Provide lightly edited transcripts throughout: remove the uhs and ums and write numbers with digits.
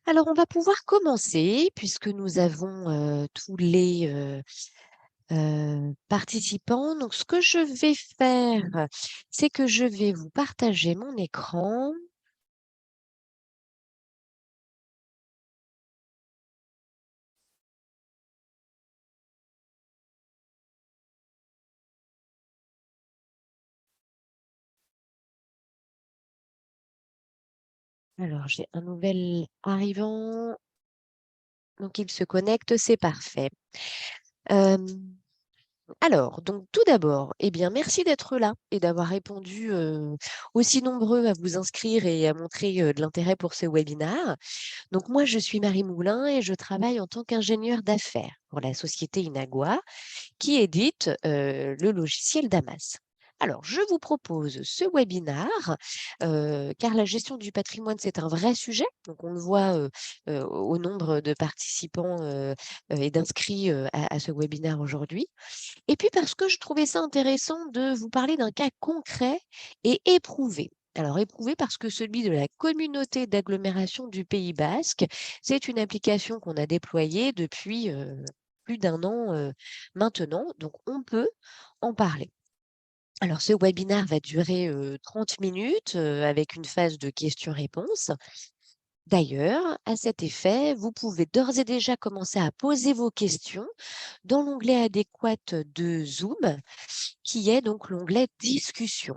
Alors, on va pouvoir commencer puisque nous avons tous les participants. Donc, ce que je vais faire, c'est que je vais vous partager mon écran. Alors, j'ai un nouvel arrivant. Donc, il se connecte, c'est parfait. Euh, Alors, donc tout d'abord, eh bien, merci d'être là et d'avoir répondu aussi nombreux à vous inscrire et à montrer de l'intérêt pour ce webinaire. Donc moi, je suis Marie Moulin et je travaille en tant qu'ingénieure d'affaires pour la société Inagua qui édite le logiciel Damas. Alors, je vous propose ce webinaire car la gestion du patrimoine, c'est un vrai sujet. Donc, on le voit au nombre de participants et d'inscrits à ce webinaire aujourd'hui. Et puis parce que je trouvais ça intéressant de vous parler d'un cas concret et éprouvé. Alors éprouvé parce que celui de la communauté d'agglomération du Pays Basque, c'est une application qu'on a déployée depuis plus d'un an maintenant, donc on peut en parler. Alors ce webinaire va durer 30 minutes avec une phase de questions-réponses. D'ailleurs, à cet effet, vous pouvez d'ores et déjà commencer à poser vos questions dans l'onglet adéquat de Zoom, qui est donc l'onglet Discussion.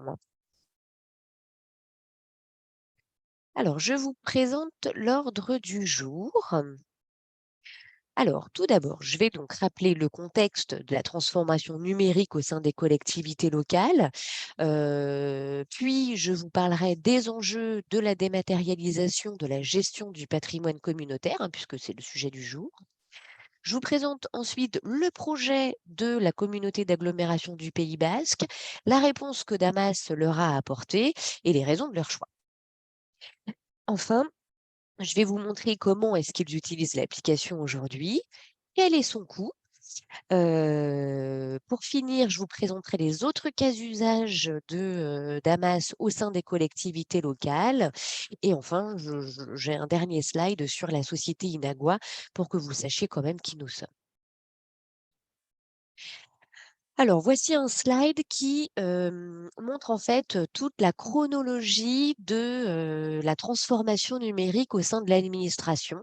Alors, je vous présente l'ordre du jour. Alors, tout d'abord, je vais donc rappeler le contexte de la transformation numérique au sein des collectivités locales. Puis, je vous parlerai des enjeux de la dématérialisation de la gestion du patrimoine communautaire, puisque c'est le sujet du jour. Je vous présente ensuite le projet de la communauté d'agglomération du Pays Basque, la réponse que Damas leur a apportée et les raisons de leur choix. Enfin, je vais vous montrer comment est-ce qu'ils utilisent l'application aujourd'hui, quel est son coût. Pour finir, je vous présenterai les autres cas d'usage de Damas au sein des collectivités locales. Et enfin, j'ai un dernier slide sur la société Inagua pour que vous sachiez quand même qui nous sommes. Alors, voici un slide qui montre en fait toute la chronologie de la transformation numérique au sein de l'administration.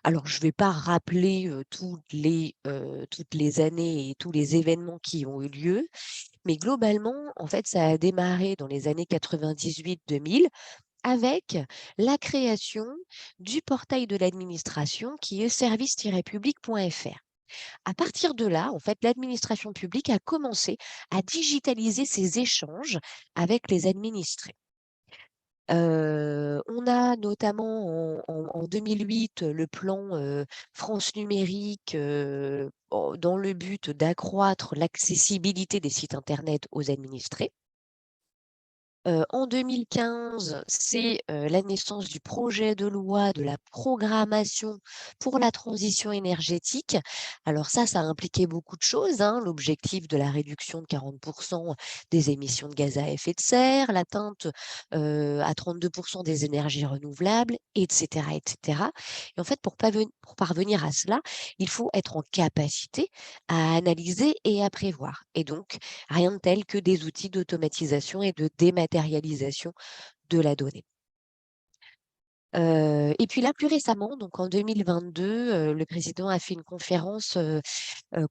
Alors, je ne vais pas rappeler toutes les années et tous les événements qui ont eu lieu, mais globalement, en fait, ça a démarré dans les années 98-2000 avec la création du portail de l'administration qui est service-public.fr. À partir de là, en fait, l'administration publique a commencé à digitaliser ses échanges avec les administrés. On a notamment en 2008 le plan France numérique dans le but d'accroître l'accessibilité des sites Internet aux administrés. En 2015, c'est la naissance du projet de loi de la programmation pour la transition énergétique. Alors ça a impliqué beaucoup de choses, l'objectif de la réduction de 40% des émissions de gaz à effet de serre, l'atteinte à 32% des énergies renouvelables, etc., etc. Et en fait, pour parvenir à cela, il faut être en capacité à analyser et à prévoir. Et donc, rien de tel que des outils d'automatisation et de dématérialisation de la donnée. Et puis là, plus récemment, donc en 2022, le président a fait une conférence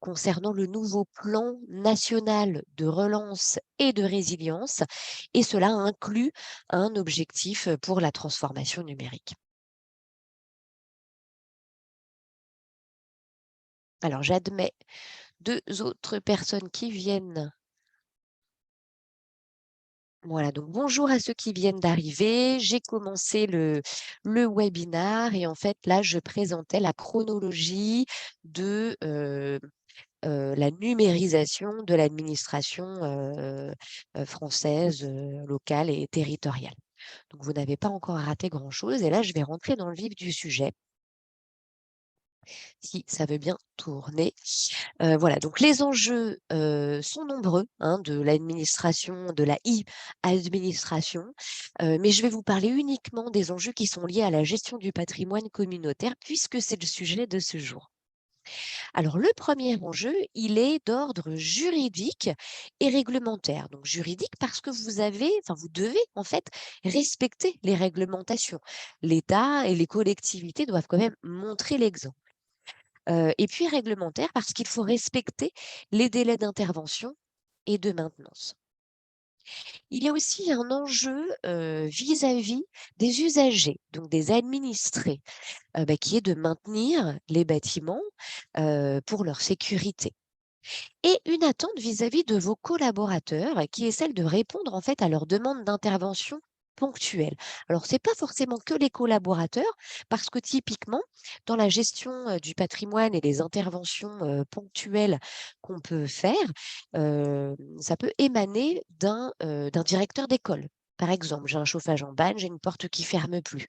concernant le nouveau plan national de relance et de résilience, et cela inclut un objectif pour la transformation numérique. Alors, j'admets deux autres personnes qui viennent. Voilà, donc bonjour à ceux qui viennent d'arriver. J'ai commencé le webinaire et en fait, là, je présentais la chronologie de la numérisation de l'administration française, locale et territoriale. Donc, vous n'avez pas encore raté grand-chose. Et là, je vais rentrer dans le vif du sujet. si ça veut bien tourner. Voilà, donc les enjeux, sont nombreux, hein, de l'administration, de la e-administration, mais je vais vous parler uniquement des enjeux qui sont liés à la gestion du patrimoine communautaire puisque c'est le sujet de ce jour. Alors le premier enjeu, il est d'ordre juridique et réglementaire. Donc juridique parce que vous devez en fait respecter les réglementations. L'État et les collectivités doivent quand même montrer l'exemple. Et puis réglementaire parce qu'il faut respecter les délais d'intervention et de maintenance. Il y a aussi un enjeu, vis-à-vis des usagers, donc des administrés, qui est de maintenir les bâtiments, pour leur sécurité. Et une attente vis-à-vis de vos collaborateurs qui est celle de répondre en fait à leurs demandes d'intervention ponctuelles. Alors, c'est pas forcément que les collaborateurs, parce que typiquement, dans la gestion du patrimoine et les interventions ponctuelles qu'on peut faire, ça peut émaner d'un directeur d'école. Par exemple, j'ai un chauffage en panne, j'ai une porte qui ferme plus.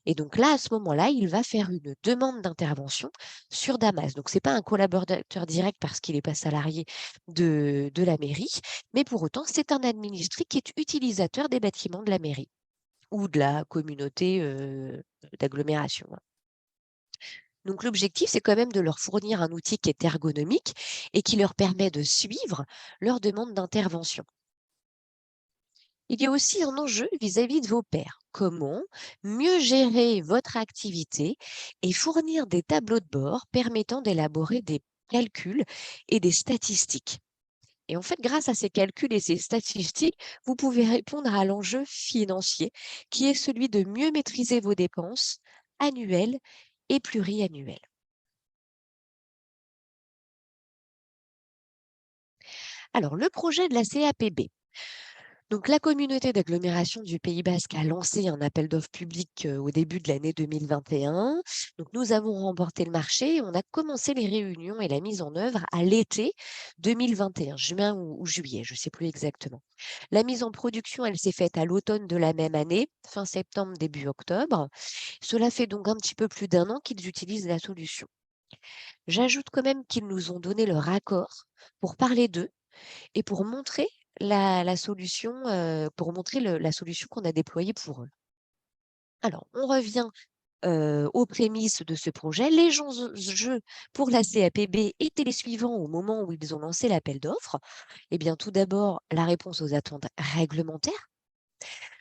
Et donc là, à ce moment-là, il va faire une demande d'intervention sur Damas. Donc, ce n'est pas un collaborateur direct parce qu'il n'est pas salarié de la mairie, mais pour autant, c'est un administré qui est utilisateur des bâtiments de la mairie ou de la communauté d'agglomération, hein. Donc, l'objectif, c'est quand même de leur fournir un outil qui est ergonomique et qui leur permet de suivre leur demande d'intervention. Il y a aussi un enjeu vis-à-vis de vos pairs. Comment mieux gérer votre activité et fournir des tableaux de bord permettant d'élaborer des calculs et des statistiques. Et en fait, grâce à ces calculs et ces statistiques, vous pouvez répondre à l'enjeu financier qui est celui de mieux maîtriser vos dépenses annuelles et pluriannuelles. Alors, le projet de la CAPB. Donc, la communauté d'agglomération du Pays Basque a lancé un appel d'offres public au début de l'année 2021. Donc, nous avons remporté le marché et on a commencé les réunions et la mise en œuvre à l'été 2021, juin ou juillet, je ne sais plus exactement. La mise en production, elle s'est faite à l'automne de la même année, fin septembre, début octobre. Cela fait donc un petit peu plus d'un an qu'ils utilisent la solution. J'ajoute quand même qu'ils nous ont donné leur accord pour parler d'eux et pour montrer la solution, pour montrer la solution qu'on a déployée pour eux. Alors, on revient aux prémices de ce projet. Les jeux pour la CAPB étaient les suivants au moment où ils ont lancé l'appel d'offres. Eh bien, tout d'abord, la réponse aux attentes réglementaires,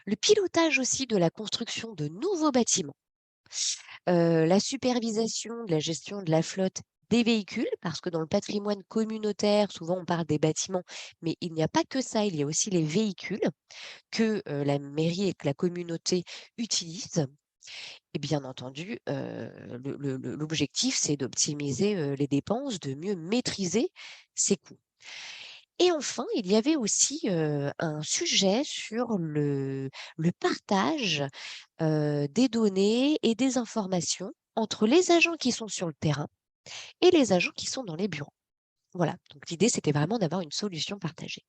le pilotage aussi de la construction de nouveaux bâtiments, la supervision de la gestion de la flotte des véhicules, parce que dans le patrimoine communautaire, souvent on parle des bâtiments, mais il n'y a pas que ça, il y a aussi les véhicules que la mairie et que la communauté utilisent. Et bien entendu, l'objectif, c'est d'optimiser les dépenses, de mieux maîtriser ses coûts. Et enfin, il y avait aussi un sujet sur le partage des données et des informations entre les agents qui sont sur le terrain et les agents qui sont dans les bureaux. Voilà, donc l'idée, c'était vraiment d'avoir une solution partagée.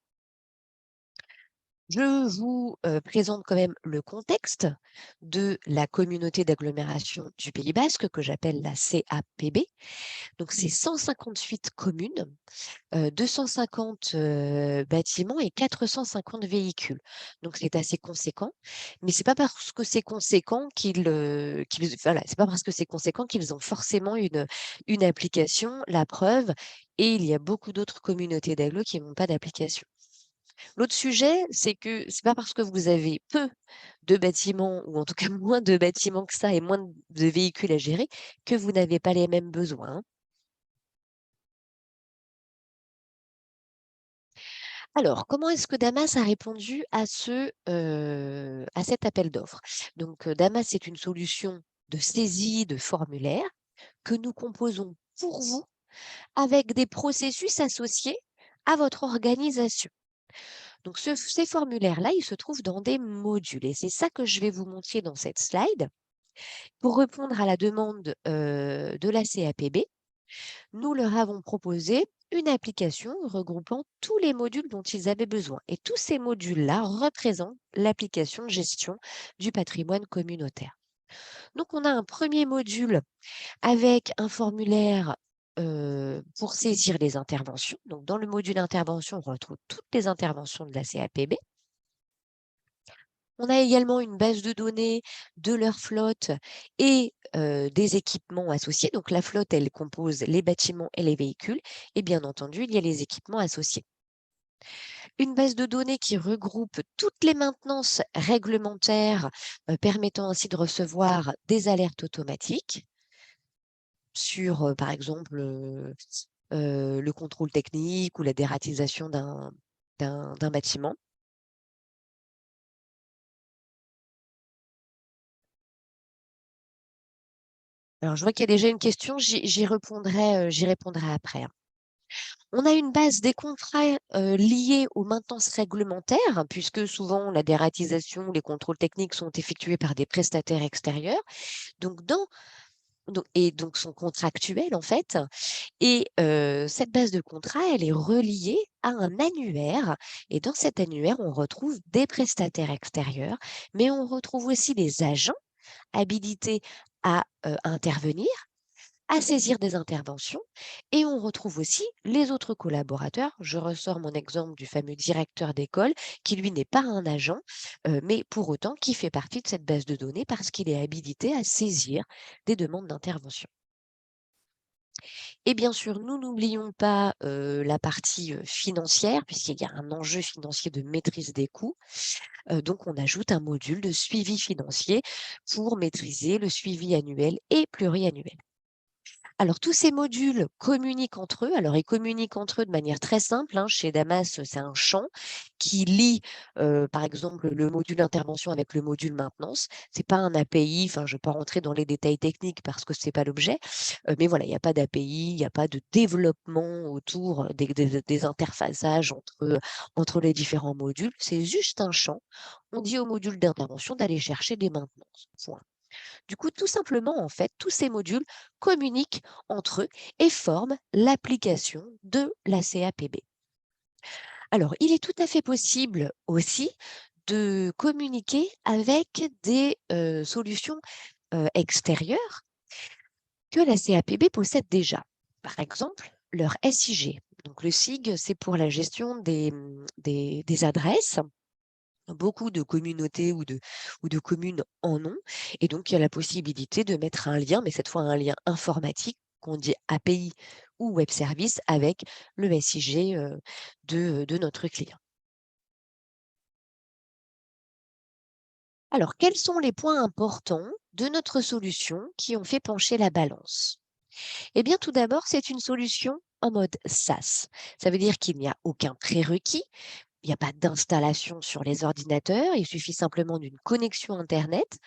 Je vous présente quand même le contexte de la communauté d'agglomération du Pays Basque, que j'appelle la CAPB. Donc, c'est 158 communes, 250 bâtiments et 450 véhicules. Donc, c'est assez conséquent. Mais c'est pas parce que c'est conséquent voilà, c'est pas parce que c'est conséquent qu'ils ont forcément une application. La preuve, et il y a beaucoup d'autres communautés d'agglo qui n'ont pas d'application. L'autre sujet, c'est que c'est pas parce que vous avez peu de bâtiments, ou en tout cas moins de bâtiments que ça et moins de véhicules à gérer, que vous n'avez pas les mêmes besoins, hein. Alors, comment est-ce que Damas a répondu à cet appel d'offres? Donc, Damas, c'est une solution de saisie de formulaire que nous composons pour vous avec des processus associés à votre organisation. Donc, ces formulaires-là, ils se trouvent dans des modules et c'est ça que je vais vous montrer dans cette slide. Pour répondre à la demande de la CAPB, nous leur avons proposé une application regroupant tous les modules dont ils avaient besoin. Et tous ces modules-là représentent l'application de gestion du patrimoine communautaire. Donc, on a un premier module avec un formulaire pour saisir les interventions. Donc, dans le module intervention, on retrouve toutes les interventions de la CAPB. On a également une base de données de leur flotte et des équipements associés. Donc, la flotte, elle compose les bâtiments et les véhicules. Et bien entendu, il y a les équipements associés. Une base de données qui regroupe toutes les maintenances réglementaires, permettant ainsi de recevoir des alertes automatiques sur, par exemple, le contrôle technique ou la dératisation d'un bâtiment. Alors, je vois qu'il y a déjà une question, j'y répondrai après, hein. On a une base des contrats liés aux maintenances réglementaires, hein, puisque souvent la dératisation, les contrôles techniques sont effectués par des prestataires extérieurs. Donc, donc sont contractuels en fait. Et cette base de contrat, elle est reliée à un annuaire. Et dans cet annuaire, on retrouve des prestataires extérieurs, mais on retrouve aussi des agents habilités à intervenir, à saisir des interventions, et on retrouve aussi les autres collaborateurs. Je ressors mon exemple du fameux directeur d'école qui, lui, n'est pas un agent, mais pour autant qui fait partie de cette base de données parce qu'il est habilité à saisir des demandes d'intervention. Et bien sûr, nous n'oublions pas la partie financière, puisqu'il y a un enjeu financier de maîtrise des coûts. Donc, on ajoute un module de suivi financier pour maîtriser le suivi annuel et pluriannuel. Alors, tous ces modules communiquent entre eux. Alors, ils communiquent entre eux de manière très simple, hein. Chez Damas, c'est un champ qui lie, par exemple, le module intervention avec le module maintenance. C'est pas un API. Enfin, je ne vais pas rentrer dans les détails techniques parce que c'est pas l'objet. Mais voilà, il n'y a pas d'API, il n'y a pas de développement autour des interfaçages entre les différents modules. C'est juste un champ. On dit au module d'intervention d'aller chercher des maintenances. Point. Du coup, tout simplement, en fait, tous ces modules communiquent entre eux et forment l'application de la CAPB. Alors, il est tout à fait possible aussi de communiquer avec des solutions extérieures que la CAPB possède déjà. Par exemple, leur SIG. Donc, le SIG, c'est pour la gestion des adresses. Beaucoup de communautés ou de communes en ont. Et donc, il y a la possibilité de mettre un lien, mais cette fois un lien informatique, qu'on dit API ou web service, avec le SIG de notre client. Alors, quels sont les points importants de notre solution qui ont fait pencher la balance? Eh bien, tout d'abord, c'est une solution en mode SaaS. Ça veut dire qu'il n'y a aucun prérequis. Il n'y a pas d'installation sur les ordinateurs, il suffit simplement d'une connexion Internet.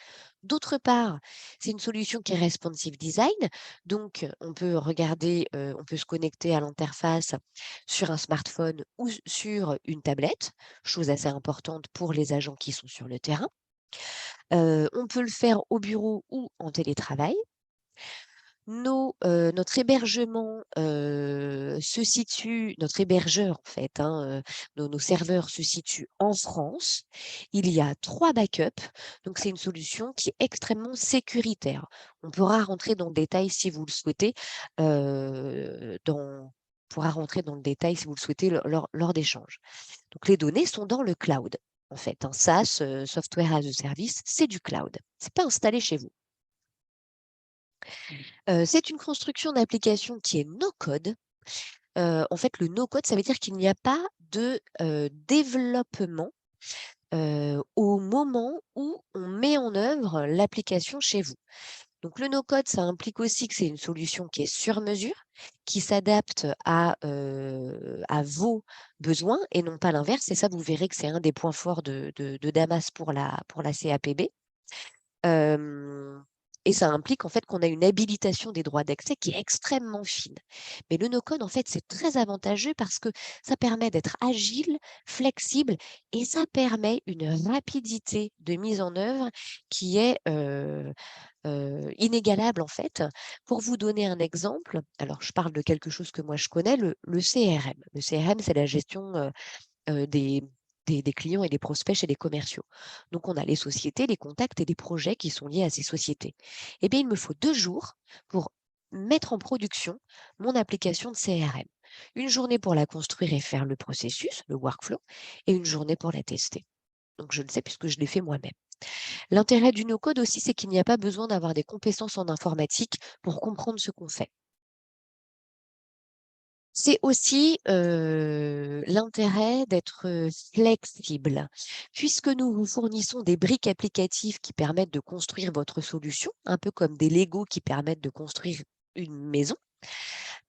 D'autre part, c'est une solution qui est responsive design, donc on peut regarder, on peut se connecter à l'interface sur un smartphone ou sur une tablette, chose assez importante pour les agents qui sont sur le terrain. On peut le faire au bureau ou en télétravail. Notre hébergement se situe, notre hébergeur en fait, hein, nos serveurs se situent en France. Il y a 3 backups, donc c'est une solution qui est extrêmement sécuritaire. On pourra rentrer dans le détail si vous le souhaitez, on pourra rentrer dans le détail si vous le souhaitez lors d'échanges. Donc les données sont dans le cloud. En fait, un SaaS, Software as a Service, c'est du cloud. C'est pas installé chez vous. C'est une construction d'application qui est no code. En fait, le no code, ça veut dire qu'il n'y a pas de, développement, au moment où on met en œuvre l'application chez vous. Donc le no code, ça implique aussi que c'est une solution qui est sur mesure, qui s'adapte à vos besoins et non pas l'inverse. Et ça, vous verrez que c'est un des points forts de Damas pour la CAPB. Et ça implique en fait qu'on a une habilitation des droits d'accès qui est extrêmement fine. Mais le no-code, en fait, c'est très avantageux parce que ça permet d'être agile, flexible et ça permet une rapidité de mise en œuvre qui est inégalable en fait. Pour vous donner un exemple, alors je parle de quelque chose que moi je connais, le CRM. Le CRM, c'est la gestion des des clients et des prospects chez les commerciaux. Donc, on a les sociétés, les contacts et les projets qui sont liés à ces sociétés. Eh bien, il me faut 2 jours pour mettre en production mon application de CRM. Une journée pour la construire et faire le processus, le workflow, et une journée pour la tester. Donc, je le sais puisque je l'ai fait moi-même. L'intérêt du no-code aussi, c'est qu'il n'y a pas besoin d'avoir des compétences en informatique pour comprendre ce qu'on fait. C'est aussi l'intérêt d'être flexible. Puisque nous vous fournissons des briques applicatives qui permettent de construire votre solution, un peu comme des Lego qui permettent de construire une maison,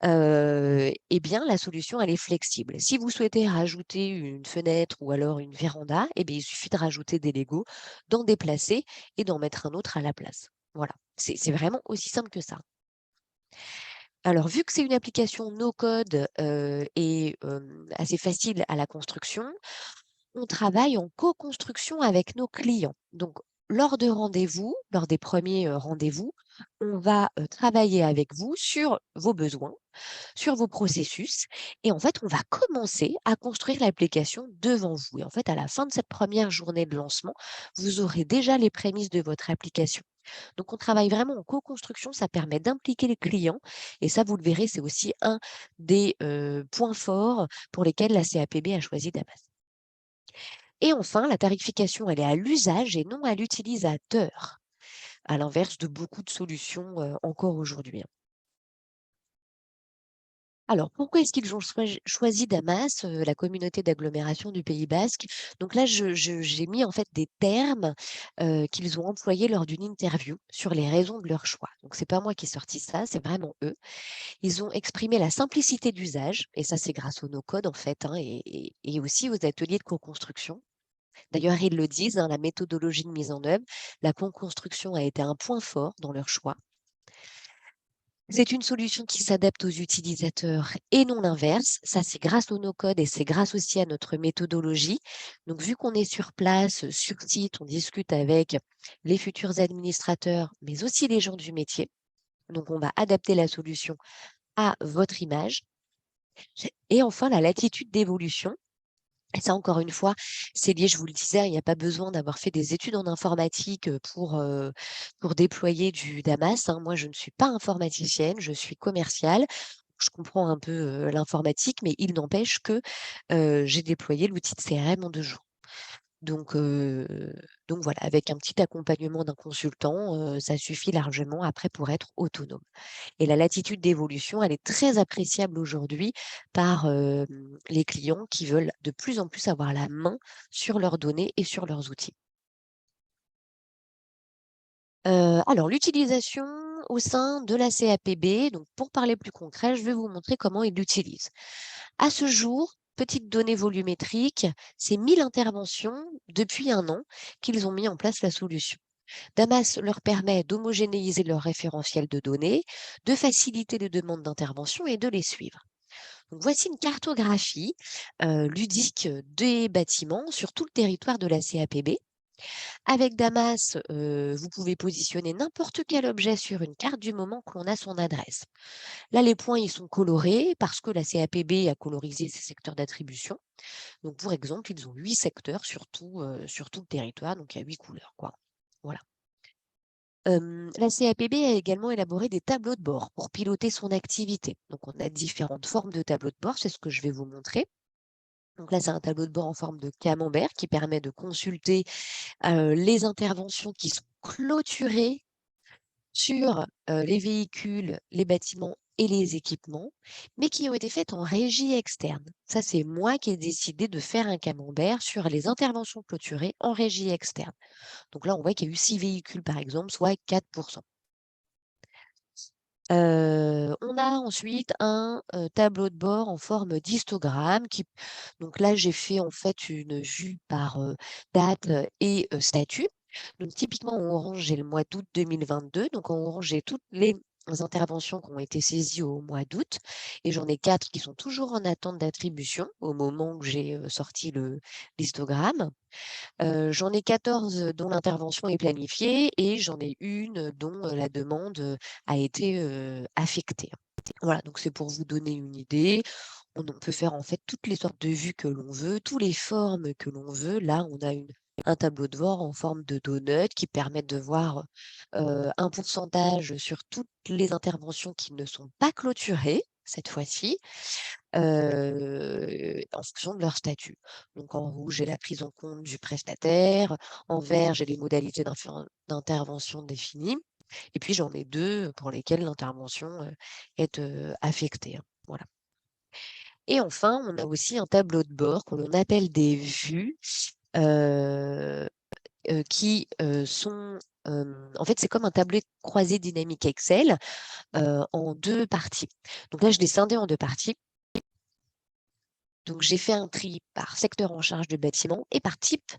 eh bien, la solution, elle est flexible. Si vous souhaitez rajouter une fenêtre ou alors une véranda, eh bien, il suffit de rajouter des Legos, d'en déplacer et d'en mettre un autre à la place. Voilà, c'est vraiment aussi simple que ça. Alors, vu que c'est une application no code et assez facile à la construction, on travaille en co-construction avec nos clients. Donc, lors de rendez-vous, lors des premiers rendez-vous, on va travailler avec vous sur vos besoins, sur vos processus. Et en fait, on va commencer à construire l'application devant vous. Et en fait, à la fin de cette première journée de lancement, vous aurez déjà les prémices de votre application. Donc, on travaille vraiment en co-construction. Ça permet d'impliquer les clients. Et ça, vous le verrez, c'est aussi un des points forts pour lesquels la CAPB a choisi Damas. Et enfin, la tarification, elle est à l'usage et non à l'utilisateur, à l'inverse de beaucoup de solutions encore aujourd'hui, hein. Alors, pourquoi est-ce qu'ils ont choisi Damas, la communauté d'agglomération du Pays basque? Donc là, j'ai mis en fait des termes qu'ils ont employés lors d'une interview sur les raisons de leur choix. Donc, c'est pas moi qui ai sorti ça, c'est vraiment eux. Ils ont exprimé la simplicité d'usage, et ça, c'est grâce au no-code en fait, hein, et aussi aux ateliers de co-construction. D'ailleurs, ils le disent, hein, la méthodologie de mise en œuvre, la co-construction a été un point fort dans leur choix. C'est une solution qui s'adapte aux utilisateurs et non l'inverse. Ça, c'est grâce au no-code et c'est grâce aussi à notre méthodologie. Donc, vu qu'on est sur place, sur site, on discute avec les futurs administrateurs, mais aussi les gens du métier. Donc, on va adapter la solution à votre image. Et enfin, la latitude d'évolution. Et ça, encore une fois, c'est lié, je vous le disais, il n'y a pas besoin d'avoir fait des études en informatique pour déployer du Damas, hein. Moi, je ne suis pas informaticienne, je suis commerciale. Je comprends un peu l'informatique, mais il n'empêche que j'ai déployé l'outil de CRM en 2 jours. Donc, heu, donc voilà, avec un petit accompagnement d'un consultant, ça suffit largement après pour être autonome. Et la latitude d'évolution, elle est très appréciable aujourd'hui par, les clients qui veulent de plus en plus avoir la main sur leurs données et sur leurs outils. Alors l'utilisation au sein de la CAPB, donc pour parler plus concret, je vais vous montrer comment ils l'utilisent. À ce jour, petite donnée volumétrique, c'est 1000 interventions depuis 1 an qu'ils ont mis en place la solution. Damas leur permet d'homogénéiser leur référentiel de données, de faciliter les demandes d'intervention et de les suivre. Donc voici une cartographie ludique des bâtiments sur tout le territoire de la CAPB. Avec Damas, vous pouvez positionner n'importe quel objet sur une carte du moment que l'on a son adresse. Là, les points, ils sont colorés parce que la CAPB a colorisé ses secteurs d'attribution. Donc, pour exemple, ils ont 8 secteurs sur tout le territoire, donc il y a 8 couleurs, quoi. Voilà. La CAPB a également élaboré des tableaux de bord pour piloter son activité. Donc, on a différentes formes de tableaux de bord, c'est ce que je vais vous montrer. Donc là, c'est un tableau de bord en forme de camembert qui permet de consulter les interventions qui sont clôturées sur les véhicules, les bâtiments et les équipements, mais qui ont été faites en régie externe. Ça, c'est moi qui ai décidé de faire un camembert sur les interventions clôturées en régie externe. Donc là, on voit qu'il y a eu 6 véhicules, par exemple, soit 4. On a ensuite un tableau de bord en forme d'histogramme qui donc là, j'ai fait en fait une vue par date et statut. Donc typiquement, en orange, j'ai le mois d'août 2022. Donc en orange, j'ai toutes les interventions qui ont été saisies au mois d'août et j'en ai 4 qui sont toujours en attente d'attribution au moment où j'ai sorti l'histogramme. J'en ai 14 dont l'intervention est planifiée et j'en ai une dont la demande a été affectée. Voilà, donc c'est pour vous donner une idée. On peut faire en fait toutes les sortes de vues que l'on veut, toutes les formes que l'on veut. Là, on a un tableau de bord en forme de donut qui permet de voir un pourcentage sur toutes les interventions qui ne sont pas clôturées cette fois-ci, en fonction de leur statut. Donc en rouge, j'ai la prise en compte du prestataire, en vert, j'ai les modalités d'intervention définies, et puis j'en ai deux pour lesquelles l'intervention est affectée, hein. Voilà. Et enfin, on a aussi un tableau de bord que l'on appelle des vues qui sont... en fait, c'est comme un tableau croisé dynamique Excel en deux parties. Donc là, je l'ai scindé en deux parties. Donc, j'ai fait un tri par secteur en charge du bâtiment et par type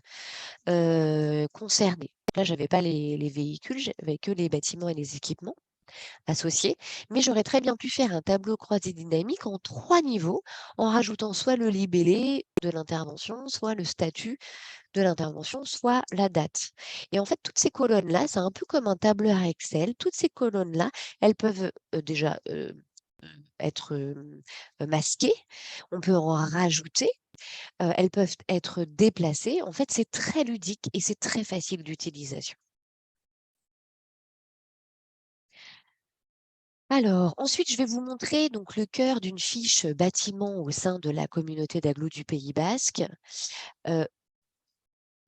concerné. Là, je n'avais pas les véhicules, j'avais que les bâtiments et les équipements associés, mais j'aurais très bien pu faire un tableau croisé dynamique en 3 niveaux, en rajoutant soit le libellé de l'intervention, soit le statut de l'intervention, soit la date. Et en fait, toutes ces colonnes-là, c'est un peu comme un tableur Excel. Toutes ces colonnes-là, elles peuvent déjà être masquées. On peut en rajouter. Elles peuvent être déplacées. En fait, c'est très ludique et c'est très facile d'utilisation. Alors, ensuite, je vais vous montrer donc le cœur d'une fiche bâtiment au sein de la communauté d'agglo du Pays Basque. Euh,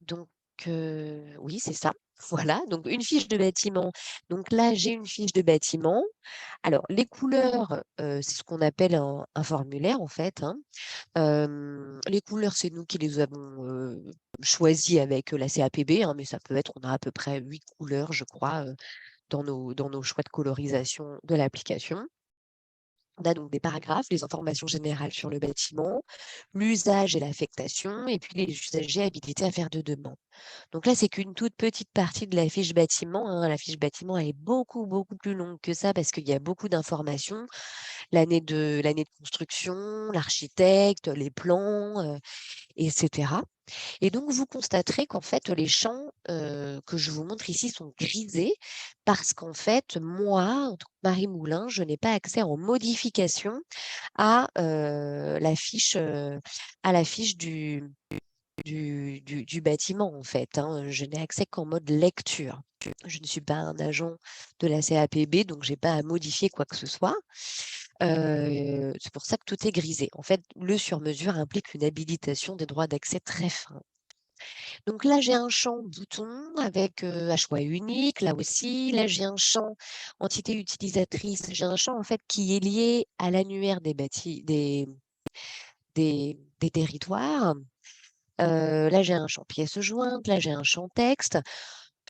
donc, oui, c'est ça. Voilà, donc une fiche de bâtiment. Donc là, j'ai une fiche de bâtiment. Alors, les couleurs, c'est ce qu'on appelle un formulaire, en fait, hein. Les couleurs, c'est nous qui les avons choisies avec la CAPB, hein, mais ça peut être, on a à peu près 8 couleurs, je crois, dans nos choix de colorisation de l'application. On a donc des paragraphes, les informations générales sur le bâtiment, l'usage et l'affectation, et puis les usagers habilités à faire de demandes. Donc là, c'est qu'une toute petite partie de la fiche bâtiment, hein. La fiche bâtiment, elle est beaucoup, beaucoup plus longue que ça parce qu'il y a beaucoup d'informations. L'année de construction, l'architecte, les plans, etc. Et donc, vous constaterez qu'en fait, les champs que je vous montre ici sont grisés parce qu'en fait, moi, en tant que Marie Moulin, je n'ai pas accès en modification à à la fiche du bâtiment, en fait, hein. Je n'ai accès qu'en mode lecture. Je ne suis pas un agent de la CAPB, donc je n'ai pas à modifier quoi que ce soit. C'est pour ça que tout est grisé. En fait, le sur-mesure implique une habilitation des droits d'accès très fin. Donc là, j'ai un champ bouton avec un choix unique, là aussi. Là, j'ai un champ entité utilisatrice. J'ai un champ en fait qui est lié à l'annuaire des territoires. Là, j'ai un champ pièce jointe. Là, j'ai un champ texte.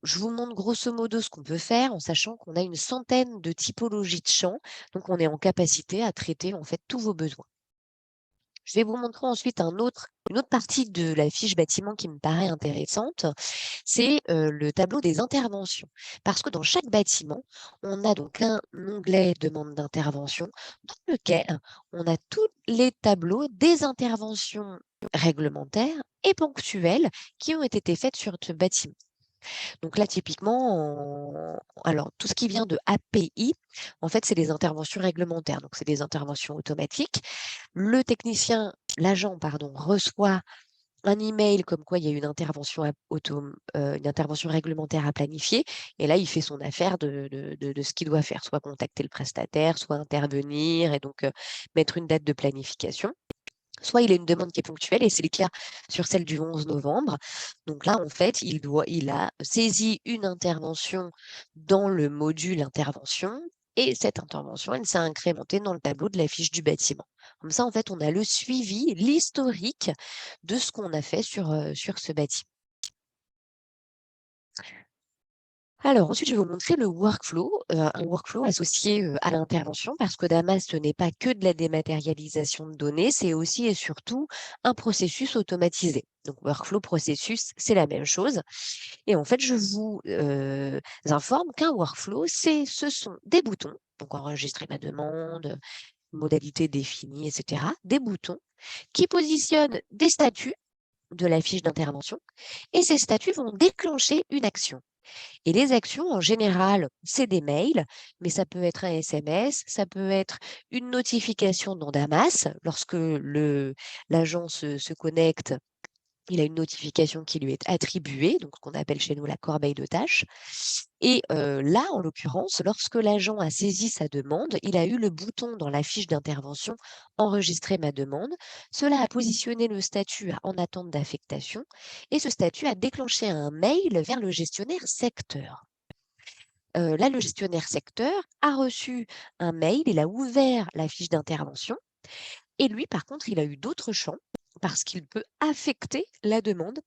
Je vous montre grosso modo ce qu'on peut faire en sachant qu'on a une centaine de typologies de champs. Donc, on est en capacité à traiter en fait tous vos besoins. Je vais vous montrer ensuite une autre partie de la fiche bâtiment qui me paraît intéressante, c'est le tableau des interventions. Parce que dans chaque bâtiment, on a donc un onglet demande d'intervention dans lequel on a tous les tableaux des interventions réglementaires et ponctuelles qui ont été faites sur ce bâtiment. Donc là, typiquement, alors tout ce qui vient de API, en fait, c'est des interventions réglementaires. Donc, c'est des interventions automatiques. Le technicien, l'agent, pardon, reçoit un email comme quoi il y a une intervention réglementaire à planifier. Et là, il fait son affaire de ce qu'il doit faire, soit contacter le prestataire, soit intervenir et donc mettre une date de planification. Soit il a une demande qui est ponctuelle, et c'est le cas sur celle du 11 novembre. Donc là, en fait, il a saisi une intervention dans le module intervention, et cette intervention, elle s'est incrémentée dans le tableau de la fiche du bâtiment. Comme ça, en fait, on a le suivi, l'historique de ce qu'on a fait sur ce bâtiment. Alors, ensuite, je vais vous montrer le workflow, un workflow associé à l'intervention, parce que Damas, ce n'est pas que de la dématérialisation de données, c'est aussi et surtout un processus automatisé. Donc, workflow, processus, c'est la même chose. Et en fait, je vous informe qu'un workflow, ce sont des boutons, donc enregistrer ma demande, modalité définie, etc., des boutons qui positionnent des statuts de la fiche d'intervention, et ces statuts vont déclencher une action. Et les actions, en général, c'est des mails, mais ça peut être un SMS, ça peut être une notification dans Damas. Lorsque l'agent se connecte, il a une notification qui lui est attribuée, donc ce qu'on appelle chez nous la corbeille de tâches. Et là, en l'occurrence, lorsque l'agent a saisi sa demande, il a eu le bouton dans la fiche d'intervention «Enregistrer ma demande». Cela a positionné le statut en attente d'affectation et ce statut a déclenché un mail vers le gestionnaire secteur. Là, le gestionnaire secteur a reçu un mail, il a ouvert la fiche d'intervention et lui, par contre, il a eu d'autres champs parce qu'il peut affecter la demande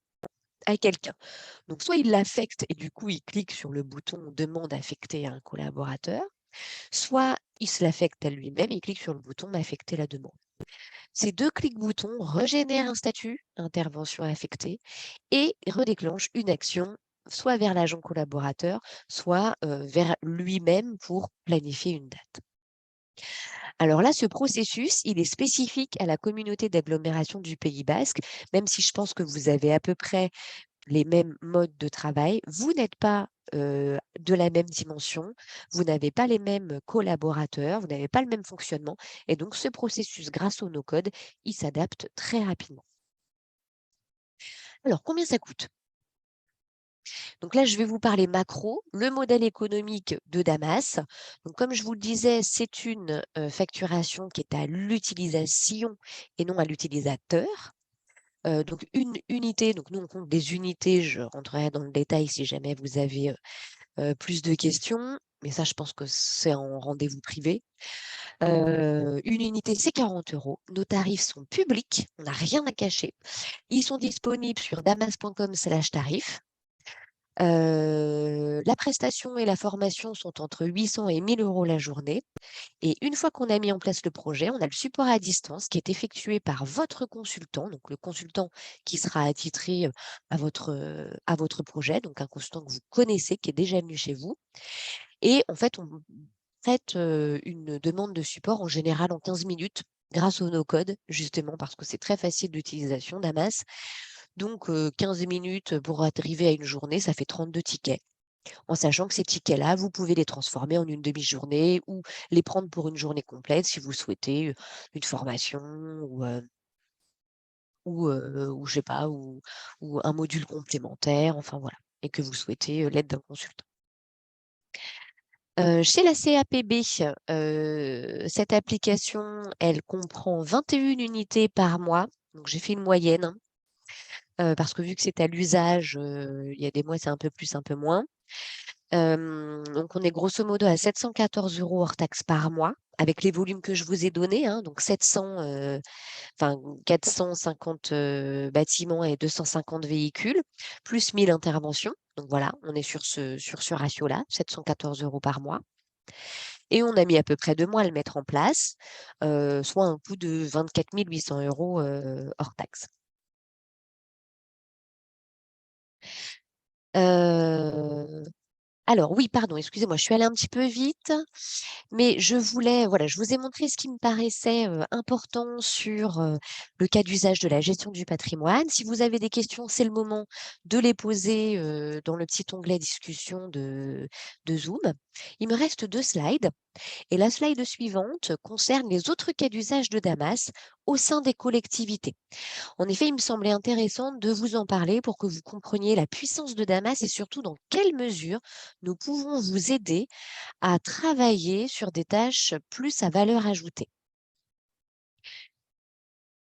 à quelqu'un. Donc, soit il l'affecte et du coup, il clique sur le bouton «Demande affectée à un collaborateur», soit il se l'affecte à lui-même et il clique sur le bouton «M'affecter la demande». Ces 2 clics-boutons régénèrent un statut «Intervention affectée» et redéclenchent une action, soit vers l'agent collaborateur, soit vers lui-même pour planifier une date. Alors là, ce processus, il est spécifique à la communauté d'agglomération du Pays basque, même si je pense que vous avez à peu près les mêmes modes de travail. Vous n'êtes pas de la même dimension, vous n'avez pas les mêmes collaborateurs, vous n'avez pas le même fonctionnement. Et donc, ce processus, grâce au no-code, il s'adapte très rapidement. Alors, combien ça coûte? Donc là, je vais vous parler macro, le modèle économique de Damas. Donc, comme je vous le disais, c'est une facturation qui est à l'utilisation et non à l'utilisateur. Donc, une unité, donc nous, on compte des unités. Je rentrerai dans le détail si jamais vous avez plus de questions. Mais ça, je pense que c'est en rendez-vous privé. Une unité, c'est 40 €. Nos tarifs sont publics, on n'a rien à cacher. Ils sont disponibles sur damas.com/tarif. La prestation et la formation sont entre 800 et 1 000 € la journée. Et une fois qu'on a mis en place le projet, on a le support à distance qui est effectué par votre consultant, donc le consultant qui sera attitré à votre projet, donc un consultant que vous connaissez, qui est déjà venu chez vous. Et en fait, on traite une demande de support en général en 15 minutes grâce au no-code, justement parce que c'est très facile d'utilisation, Damas. Donc, 15 minutes pour arriver à une journée, ça fait 32 tickets. En sachant que ces tickets-là, vous pouvez les transformer en une demi-journée ou les prendre pour une journée complète si vous souhaitez, une formation ou, ou je sais pas, ou un module complémentaire, enfin voilà, et que vous souhaitez, l'aide d'un consultant. Chez la CAPB, cette application, elle comprend 21 unités par mois, donc j'ai fait une moyenne, hein, parce que vu que c'est à l'usage, il y a des mois, c'est un peu plus, un peu moins. Donc on est grosso modo à 714 € hors taxes par mois, avec les volumes que je vous ai donnés, hein, donc 700, enfin 450 bâtiments et 250 véhicules, plus 1 000 interventions. Donc voilà, on est sur ce ratio-là, 714 € par mois. Et on a mis à peu près 2 mois à le mettre en place, soit un coût de 24 800 € hors taxes. Heu, alors oui, pardon, excusez-moi, je suis allée un petit peu vite. Mais je voulais voilà, je vous ai montré ce qui me paraissait, important sur, le cas d'usage de la gestion du patrimoine. Si vous avez des questions, c'est le moment de les poser, dans le petit onglet discussion de Zoom. Il me reste 2 slides et la slide suivante concerne les autres cas d'usage de Damas au sein des collectivités. En effet, il me semblait intéressant de vous en parler pour que vous compreniez la puissance de Damas et surtout dans quelle mesure nous pouvons vous aider à travailler sur des tâches plus à valeur ajoutée.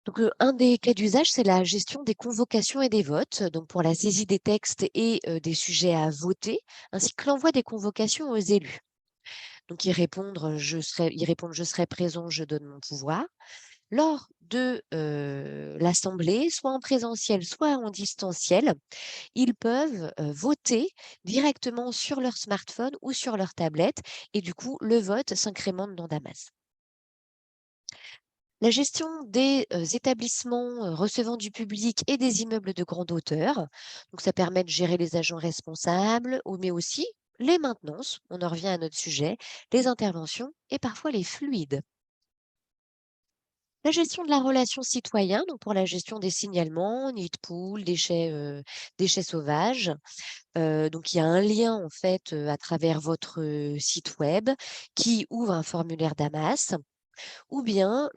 Donc, un des cas d'usage, c'est la gestion des convocations et des votes, donc pour la saisie des textes et des sujets à voter, ainsi que l'envoi des convocations aux élus. Donc, ils répondent: «Je serai présent, je donne mon pouvoir». Lors de l'assemblée, soit en présentiel, soit en distanciel, ils peuvent voter directement sur leur smartphone ou sur leur tablette et du coup, le vote s'incrémente dans Damas. La gestion des établissements recevant du public et des immeubles de grande hauteur. Donc, ça permet de gérer les agents responsables, mais aussi les maintenances, on en revient à notre sujet, les interventions et parfois les fluides. La gestion de la relation citoyen, donc pour la gestion des signalements, nid de poule, déchets sauvages. Donc il y a un lien en fait, à travers votre, site web qui ouvre un formulaire Damas ou bien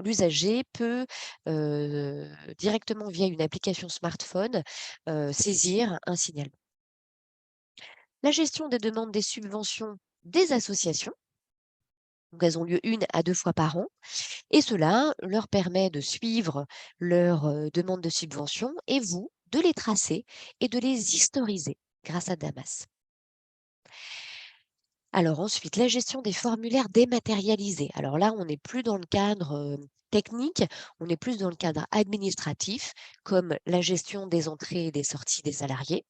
l'usager peut, directement via une application smartphone, saisir un signalement. La gestion des demandes des subventions des associations, donc elles ont lieu 1 à 2 fois par an et cela leur permet de suivre leurs, demandes de subvention et vous, de les tracer et de les historiser grâce à Damas. Alors ensuite, la gestion des formulaires dématérialisés. Alors là, on n'est plus dans le cadre, technique, on est plus dans le cadre administratif, comme la gestion des entrées et des sorties des salariés,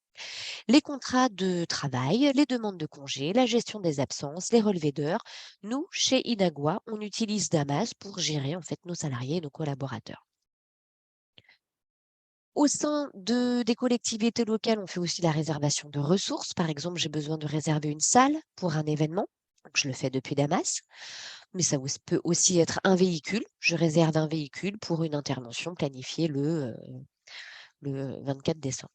les contrats de travail, les demandes de congés, la gestion des absences, les relevés d'heures. Nous, chez Inagua, on utilise Damas pour gérer en fait nos salariés et nos collaborateurs. Au sein des collectivités locales, on fait aussi la réservation de ressources. Par exemple, j'ai besoin de réserver une salle pour un événement. Donc, je le fais depuis Damas. Mais ça peut aussi être un véhicule. Je réserve un véhicule pour une intervention planifiée le 24 décembre.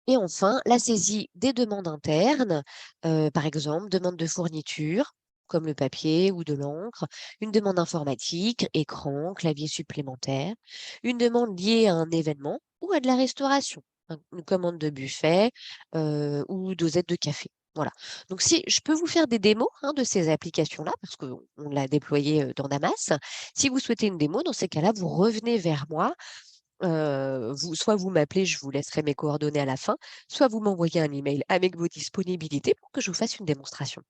Et enfin, la saisie des demandes internes, par exemple, demande de fourniture, comme le papier ou de l'encre, une demande informatique, écran, clavier supplémentaire, une demande liée à un événement ou à de la restauration, une commande de buffet ou dosette de café. Voilà. Donc, si je peux vous faire des démos de ces applications-là, parce qu'on l'a déployé dans Damas. Si vous souhaitez une démo, dans ces cas-là, vous revenez vers moi soit vous m'appelez, je vous laisserai mes coordonnées à la fin, soit vous m'envoyez un email avec vos disponibilités pour que je vous fasse une démonstration.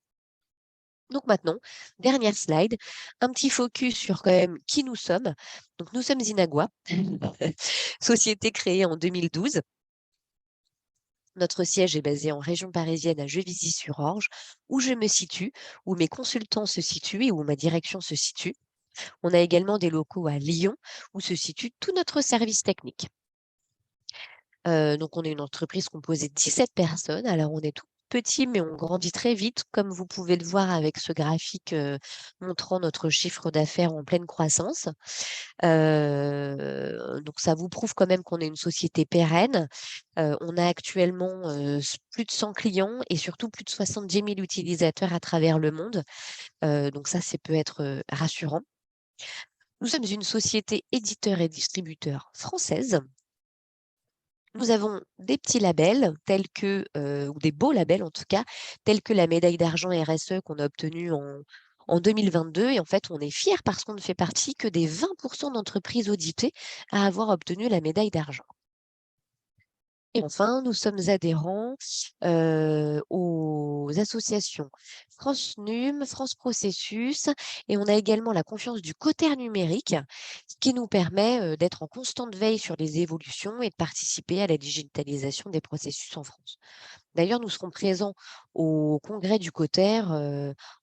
Donc maintenant, dernière slide, un petit focus sur quand même qui nous sommes. Donc nous sommes Inagua, société créée en 2012. Notre siège est basé en région parisienne à Juvisy-sur-Orge, où je me situe, où mes consultants se situent et où ma direction se situe. On a également des locaux à Lyon, où se situe tout notre service technique. Donc on est une entreprise composée de 17 personnes. Alors on est tout petit, mais on grandit très vite, comme vous pouvez le voir avec ce graphique, montrant notre chiffre d'affaires en pleine croissance. Donc ça vous prouve quand même qu'on est une société pérenne. On a actuellement, plus de 100 clients et surtout plus de 70 000 utilisateurs à travers le monde. Donc ça, peut être, rassurant. Nous sommes une société éditeur et distributeur française. Nous avons des petits labels tels que, ou des beaux labels en tout cas, tels que la médaille d'argent RSE qu'on a obtenue en 2022 et en fait, on est fiers parce qu'on ne fait partie que des 20 d'entreprises auditées à avoir obtenu la médaille d'argent. Et enfin, nous sommes adhérents, aux associations France Num, France Processus et on a également la confiance du Coter numérique, ce qui nous permet, d'être en constante veille sur les évolutions et de participer à la digitalisation des processus en France. D'ailleurs, nous serons présents au congrès du Coter,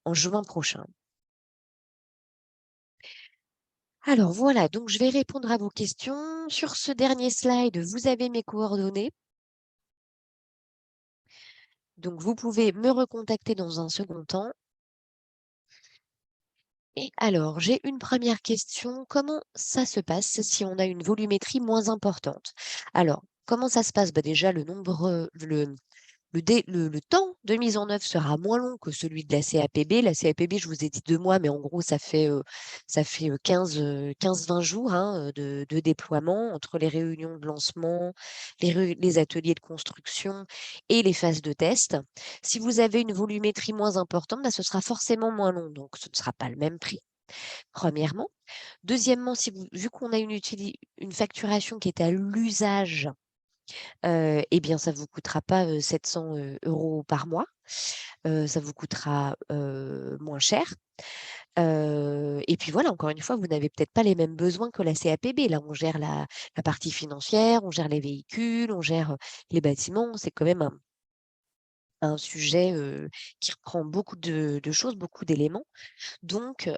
en juin prochain. Alors voilà, donc je vais répondre à vos questions. Sur ce dernier slide, vous avez mes coordonnées. Donc, vous pouvez me recontacter dans un second temps. Et alors, j'ai une première question. Comment ça se passe si on a une volumétrie moins importante? Alors, comment ça se passe? Bah, déjà, le temps de mise en œuvre sera moins long que celui de la CAPB. La CAPB, je vous ai dit 2 mois, mais en gros, ça fait 15-20 jours de déploiement entre les réunions de lancement, les ateliers de construction et les phases de test. Si vous avez une volumétrie moins importante, bah, ce sera forcément moins long, donc ce ne sera pas le même prix, premièrement. Deuxièmement, vu qu'on a une facturation qui est à l'usage, eh bien, ça ne vous coûtera pas 700 € par mois. Ça vous coûtera moins cher. Et puis voilà, encore une fois, vous n'avez peut-être pas les mêmes besoins que la CAPB. Là, on gère la partie financière, on gère les véhicules, on gère les bâtiments. C'est quand même un sujet qui reprend beaucoup de choses, beaucoup d'éléments. Donc,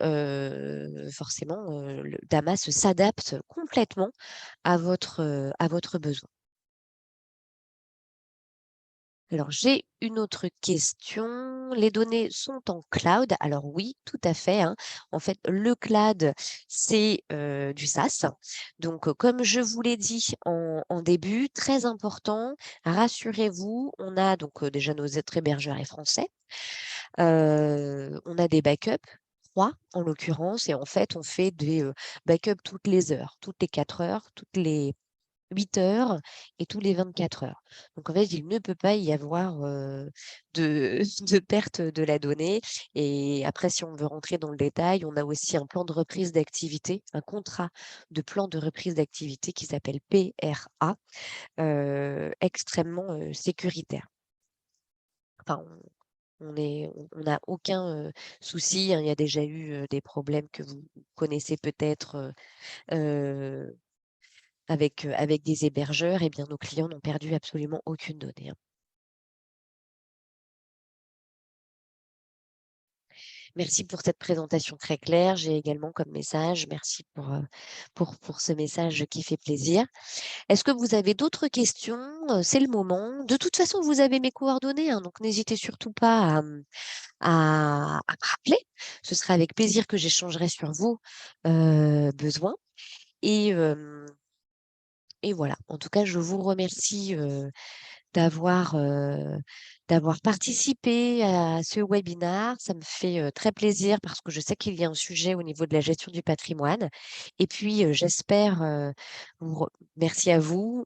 forcément, Damas s'adapte complètement à votre besoin. Alors, j'ai une autre question. Les données sont en cloud? Alors oui, tout à fait, hein. En fait, le cloud, c'est du SaaS. Donc, comme je vous l'ai dit en début, très important, rassurez-vous, on a donc déjà nos êtres hébergeurs est français. On a des backups, 3 en l'occurrence, et en fait, on fait des backups toutes les heures, toutes les 4 heures, toutes les 8 heures et tous les 24 heures. Donc en fait, il ne peut pas y avoir de, de perte de la donnée. Et après, si on veut rentrer dans le détail, on a aussi un plan de reprise d'activité, un contrat de plan de reprise d'activité qui s'appelle PRA, extrêmement sécuritaire. Enfin, on n'a aucun souci, hein. Il y a déjà eu des problèmes que vous connaissez peut-être avec des hébergeurs. Eh bien, nos clients n'ont perdu absolument aucune donnée, hein. Merci pour cette présentation très claire. J'ai également comme message, merci pour ce message qui fait plaisir. Est-ce que vous avez d'autres questions? C'est le moment. De toute façon, vous avez mes coordonnées, hein, donc n'hésitez surtout pas à me rappeler. Ce sera avec plaisir que j'échangerai sur vos besoins. Et, et voilà. En tout cas, je vous remercie d'avoir d'avoir participé à ce webinaire. Ça me fait très plaisir parce que je sais qu'il y a un sujet au niveau de la gestion du patrimoine. Et puis, j'espère, merci à vous,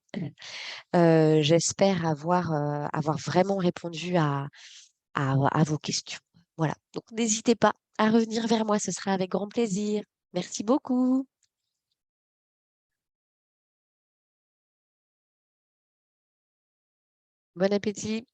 j'espère avoir vraiment répondu à vos questions. Voilà. Donc, n'hésitez pas à revenir vers moi, ce sera avec grand plaisir. Merci beaucoup. Bon appétit.